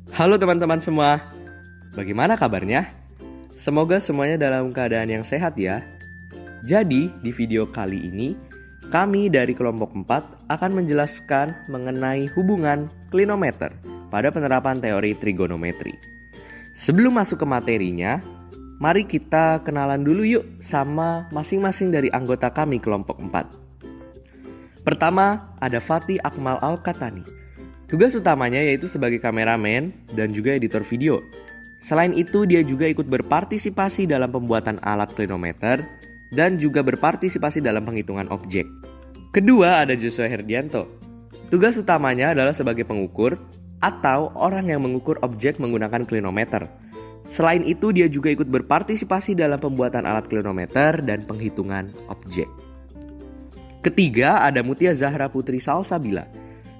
Halo teman-teman semua, bagaimana kabarnya? Semoga semuanya dalam keadaan yang sehat ya. Jadi, di video kali ini, kami dari kelompok 4 akan menjelaskan mengenai hubungan klinometer pada penerapan teori trigonometri. Sebelum masuk ke materinya, mari kita kenalan dulu yuk sama masing-masing dari anggota kami kelompok 4. Pertama, ada Fatih Akmal Al-Katani. Tugas utamanya yaitu sebagai kameramen dan juga editor video. Selain itu, dia juga ikut berpartisipasi dalam pembuatan alat klinometer dan juga berpartisipasi dalam penghitungan objek. Kedua, ada Joshua Herdianto. Tugas utamanya adalah sebagai pengukur atau orang yang mengukur objek menggunakan klinometer. Selain itu, dia juga ikut berpartisipasi dalam pembuatan alat klinometer dan penghitungan objek. Ketiga, ada Mutia Zahra Putri Salsabila.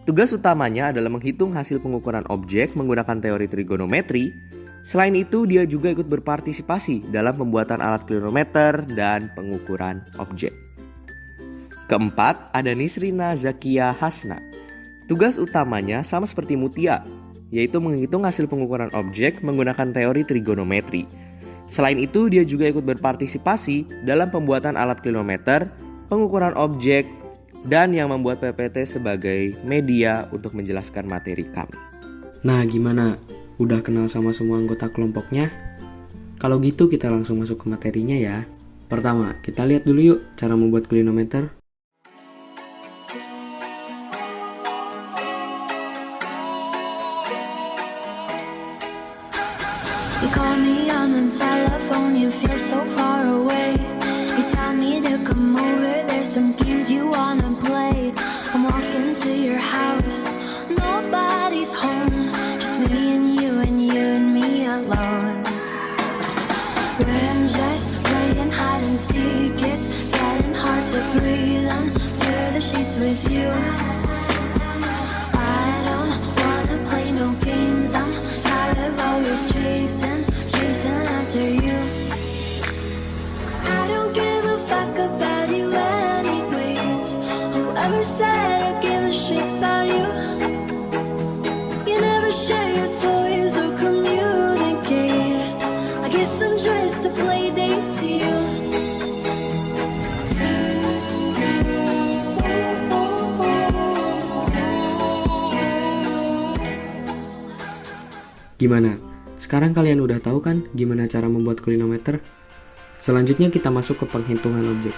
Tugas utamanya adalah menghitung hasil pengukuran objek menggunakan teori trigonometri. Selain itu, dia juga ikut berpartisipasi dalam pembuatan alat klinometer dan pengukuran objek. Keempat, ada Nisrina Zakia Hasna. Tugas utamanya sama seperti Mutia, yaitu menghitung hasil pengukuran objek menggunakan teori trigonometri. Selain itu, dia juga ikut berpartisipasi dalam pembuatan alat klinometer, pengukuran objek, dan yang membuat PPT sebagai media untuk menjelaskan materi kami. Nah, gimana? Udah kenal sama semua anggota kelompoknya? Kalau gitu kita langsung masuk ke materinya ya. Pertama, kita lihat dulu yuk cara membuat klinometer. You call me on the telephone, you feel so far away. You tell me to come over, there's some games you wanna play. I'm walking to your house, nobody's home, just me and you and me alone. We're just playing hide and seek, it's getting hard to breathe under the sheets with you. I don't wanna play no games, I'm tired of always chasing after you. I don't give a fuck about you anyways. Whoever said I give a shit about you? You never share your toys or communicate. I guess I'm just a play date to you. Gimana? Sekarang kalian udah tahu kan gimana cara membuat klinometer? Selanjutnya kita masuk ke penghitungan objek.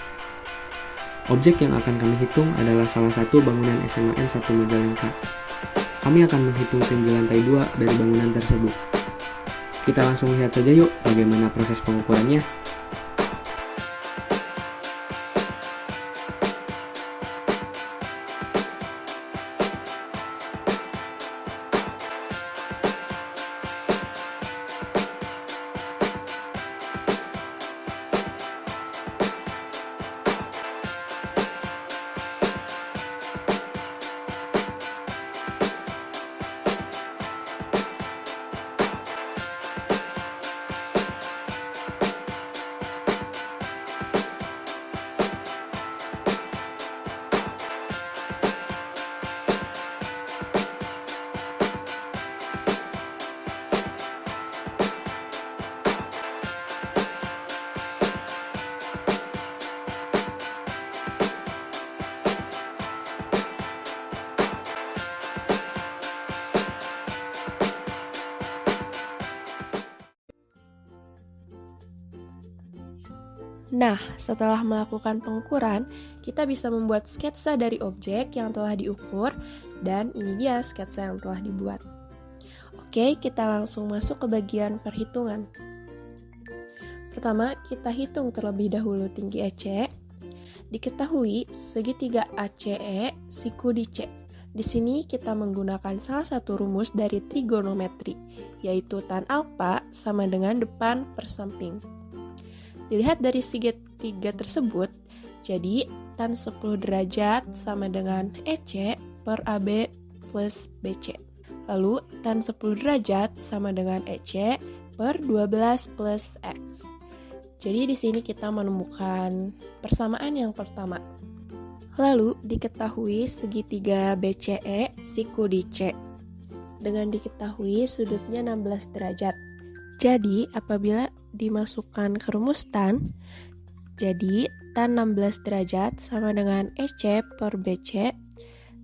Objek yang akan kami hitung adalah salah satu bangunan SMAN 1 Majalengka. Kami akan menghitung tinggi lantai 2 dari bangunan tersebut. Kita langsung lihat saja yuk bagaimana proses pengukurannya. Nah, setelah melakukan pengukuran, kita bisa membuat sketsa dari objek yang telah diukur, dan ini dia sketsa yang telah dibuat. Oke, kita langsung masuk ke bagian perhitungan. Pertama, kita hitung terlebih dahulu tinggi EC. Diketahui segitiga ACE siku di C. Di sini kita menggunakan salah satu rumus dari trigonometri, yaitu tan alfa sama dengan depan per samping. Dilihat dari segitiga tersebut, jadi tan 10 derajat sama dengan EC per AB plus BC. Lalu tan 10 derajat sama dengan EC per 12 plus X. Jadi di sini kita menemukan persamaan yang pertama. Lalu diketahui segitiga BCE siku di C. dengan diketahui sudutnya 16 derajat. Jadi, apabila dimasukkan ke rumus tan, jadi tan 16 derajat sama dengan EC per BC,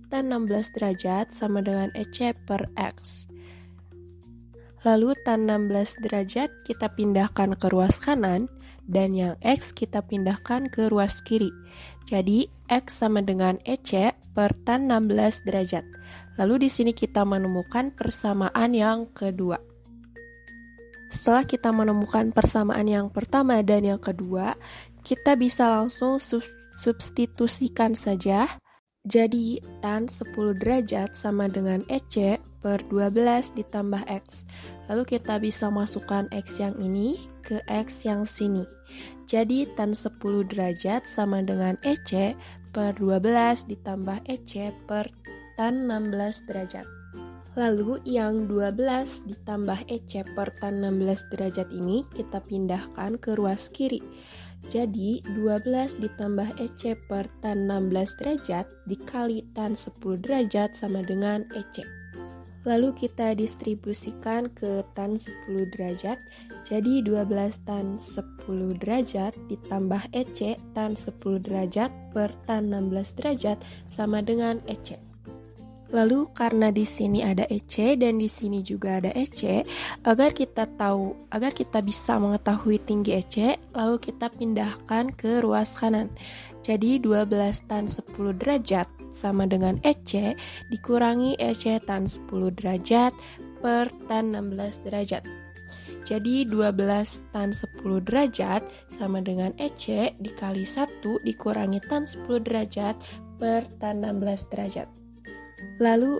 tan 16 derajat sama dengan EC per X. Lalu tan 16 derajat kita pindahkan ke ruas kanan, dan yang X kita pindahkan ke ruas kiri. Jadi, X sama dengan EC per tan 16 derajat. Lalu di sini kita menemukan persamaan yang kedua. Setelah kita menemukan persamaan yang pertama dan yang kedua, kita bisa langsung substitusikan saja. Jadi, tan 10 derajat sama dengan EC per 12 ditambah X. Lalu kita bisa masukkan X yang ini ke X yang sini. Jadi, tan 10 derajat sama dengan EC per 12 ditambah EC per tan 16 derajat. Lalu, yang 12 ditambah EC per tan 16 derajat ini kita pindahkan ke ruas kiri. Jadi, 12 ditambah EC per tan 16 derajat dikali tan 10 derajat sama dengan EC. Lalu kita distribusikan ke tan 10 derajat. Jadi, 12 tan 10 derajat ditambah EC tan 10 derajat per tan 16 derajat sama dengan EC. Lalu karena di sini ada EC dan di sini juga ada EC, agar kita bisa mengetahui tinggi EC, lalu kita pindahkan ke ruas kanan. Jadi 12 tan 10 derajat sama dengan EC dikurangi EC tan 10 derajat per tan 16 derajat. Jadi 12 tan 10 derajat sama dengan EC dikali 1 dikurangi tan 10 derajat per tan 16 derajat. Lalu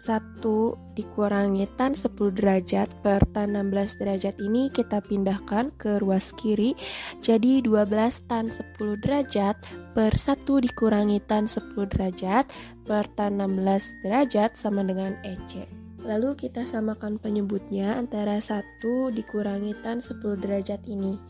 1 dikurangi tan 10 derajat per tan 16 derajat ini kita pindahkan ke ruas kiri. Jadi 12 tan 10 derajat per 1 dikurangi tan 10 derajat per tan 16 derajat sama dengan EC. Lalu kita samakan penyebutnya antara 1 dikurangi tan 10 derajat ini.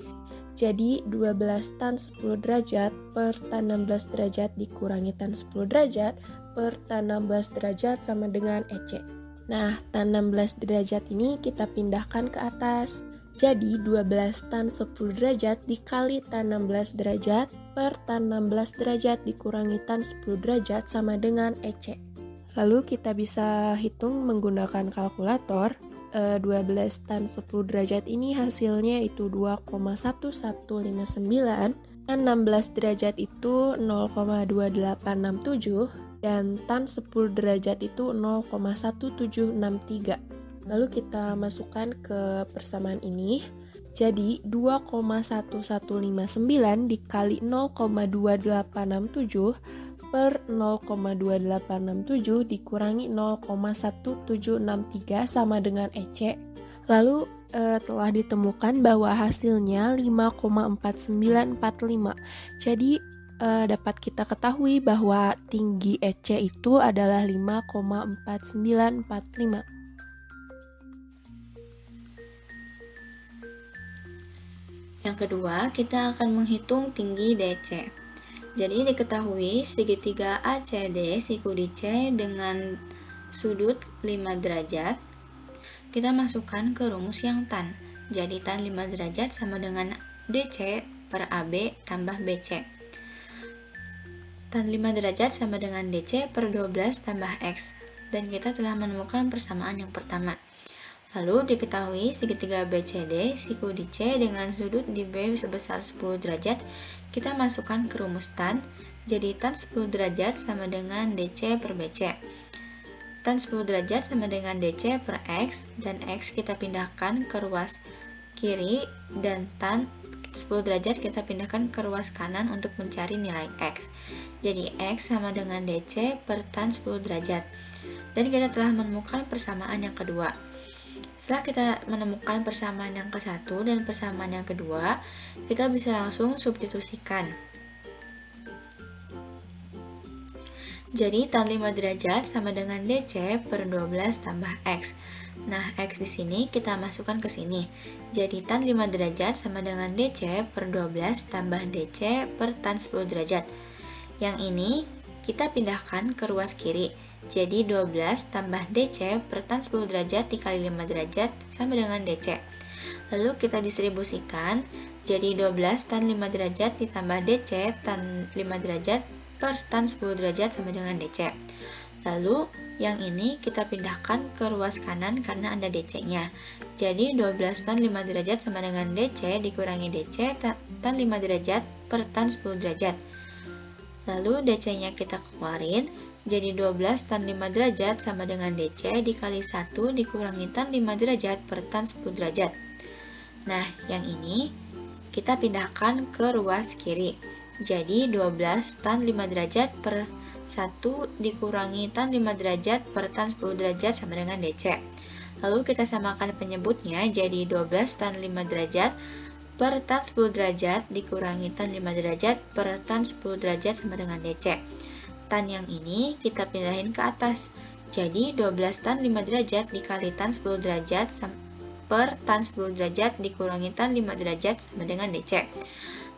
Jadi 12 tan 10 derajat per tan 16 derajat dikurangi tan 10 derajat per tan 16 derajat sama dengan EC. Nah, tan 16 derajat ini kita pindahkan ke atas. Jadi 12 tan 10 derajat dikali tan 16 derajat per tan 16 derajat dikurangi tan 10 derajat sama dengan EC. Lalu kita bisa hitung menggunakan kalkulator. 12 tan 10 derajat ini hasilnya itu 2,1159, tan 16 derajat itu 0,2867, dan tan 10 derajat itu 0,1763. Lalu kita masukkan ke persamaan ini. Jadi 2,1159 dikali 0,2867 per 0,2867 dikurangi 0,1763 sama dengan EC. Lalu telah ditemukan bahwa hasilnya 5,4945. Jadi dapat kita ketahui bahwa tinggi EC itu adalah 5,4945. Yang kedua, kita akan menghitung tinggi DC. Jadi diketahui segitiga ACD siku di C dengan sudut 5 derajat. Kita masukkan ke rumus yang tan. Jadi tan 5 derajat sama dengan DC per AB tambah BC. Tan 5 derajat sama dengan DC per 12 tambah X. Dan kita telah menemukan persamaan yang pertama. Lalu diketahui segitiga BCD siku di C dengan sudut di B sebesar 10 derajat, kita masukkan ke rumus tan, jadi tan 10 derajat sama dengan DC per BC. Tan 10 derajat sama dengan DC per X, dan X kita pindahkan ke ruas kiri, dan tan 10 derajat kita pindahkan ke ruas kanan untuk mencari nilai X. Jadi X sama dengan DC per tan 10 derajat. Dan kita telah menemukan persamaan yang kedua. Setelah kita menemukan persamaan yang ke-1 dan persamaan yang kedua, kita bisa langsung substitusikan. Jadi tan 5 derajat sama dengan DC per 12 tambah X. Nah, X di sini kita masukkan ke sini. Jadi tan 5 derajat sama dengan DC per 12 tambah DC per tan 10 derajat. Yang ini kita pindahkan ke ruas kiri. Jadi 12 tambah DC per tan 10 derajat dikali 5 derajat sama dengan DC. Lalu kita distribusikan, jadi 12 tan 5 derajat ditambah DC tan 5 derajat per tan 10 derajat sama dengan DC. Lalu yang ini kita pindahkan ke ruas kanan karena ada DC-nya. Jadi 12 tan 5 derajat sama dengan DC dikurangi DC tan 5 derajat per tan 10 derajat. Lalu DC-nya kita keluarin, jadi 12 tan 5 derajat sama dengan DC dikali 1 dikurangi tan 5 derajat per tan 10 derajat. Nah, yang ini kita pindahkan ke ruas kiri. Jadi 12 tan 5 derajat per 1 dikurangi tan 5 derajat per tan 10 derajat sama dengan DC. Lalu kita samakan penyebutnya, jadi 12 tan 5 derajat per tan 10 derajat dikurangi tan 5 derajat per tan 10 derajat sama dengan DC. Tan yang ini kita pindahin ke atas. Jadi 12 tan 5 derajat dikali tan 10 derajat per tan 10 derajat dikurangi tan 5 derajat sama dengan DC.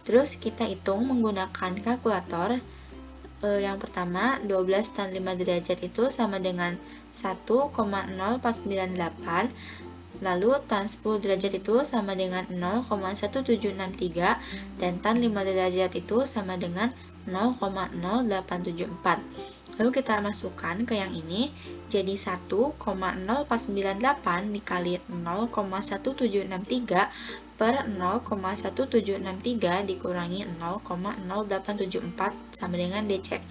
Terus kita hitung menggunakan kalkulator. Yang pertama, 12 tan 5 derajat itu sama dengan 1,0498. Lalu tan 10 derajat itu sama dengan 0,1763 dan tan 5 derajat itu sama dengan 0,0874. Lalu kita masukkan ke yang ini, jadi 1,0498 dikali 0,1763 per 0,1763 dikurangi 0,0874 sama dengan DC.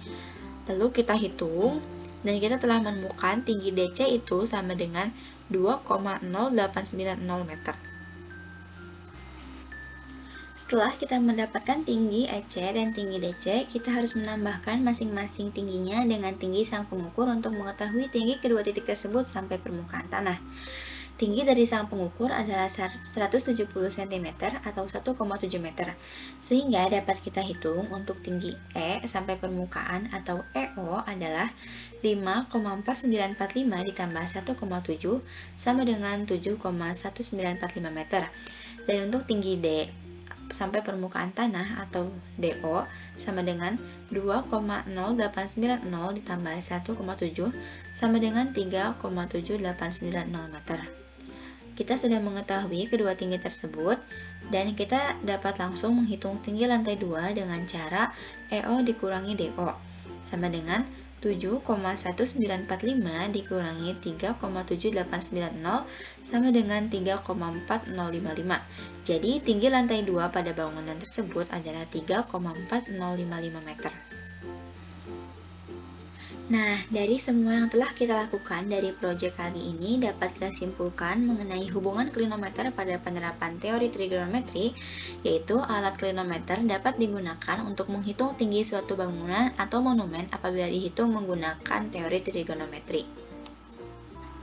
Lalu kita hitung, dan kita telah menemukan tinggi DC itu sama dengan 2,0890 meter. Setelah kita mendapatkan tinggi EC dan tinggi DC, kita harus menambahkan masing-masing tingginya dengan tinggi sang pengukur untuk mengetahui tinggi kedua titik tersebut sampai permukaan tanah. Tinggi dari sang pengukur adalah 170 cm atau 1,7 meter, sehingga dapat kita hitung untuk tinggi E sampai permukaan atau EO adalah 5,4945 ditambah 1,7 sama dengan 7,1945 meter. Dan untuk tinggi D sampai permukaan tanah atau DO sama dengan 2,0890 ditambah 1,7 sama dengan 3,7890 meter. Kita sudah mengetahui kedua tinggi tersebut dan kita dapat langsung menghitung tinggi lantai 2 dengan cara EO dikurangi DO sama dengan 7,1945 dikurangi 3,7890 sama dengan 3,4055. Jadi tinggi lantai 2 pada bangunan tersebut adalah 3,4055 meter. Nah, dari semua yang telah kita lakukan dari proyek kali ini dapat kita simpulkan mengenai hubungan klinometer pada penerapan teori trigonometri, yaitu alat klinometer dapat digunakan untuk menghitung tinggi suatu bangunan atau monumen apabila dihitung menggunakan teori trigonometri.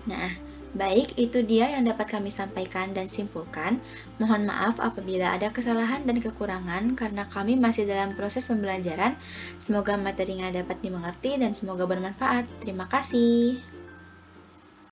Nah, baik, itu dia yang dapat kami sampaikan dan simpulkan. Mohon maaf apabila ada kesalahan dan kekurangan karena kami masih dalam proses pembelajaran. Semoga materinya dapat dimengerti dan semoga bermanfaat. Terima kasih.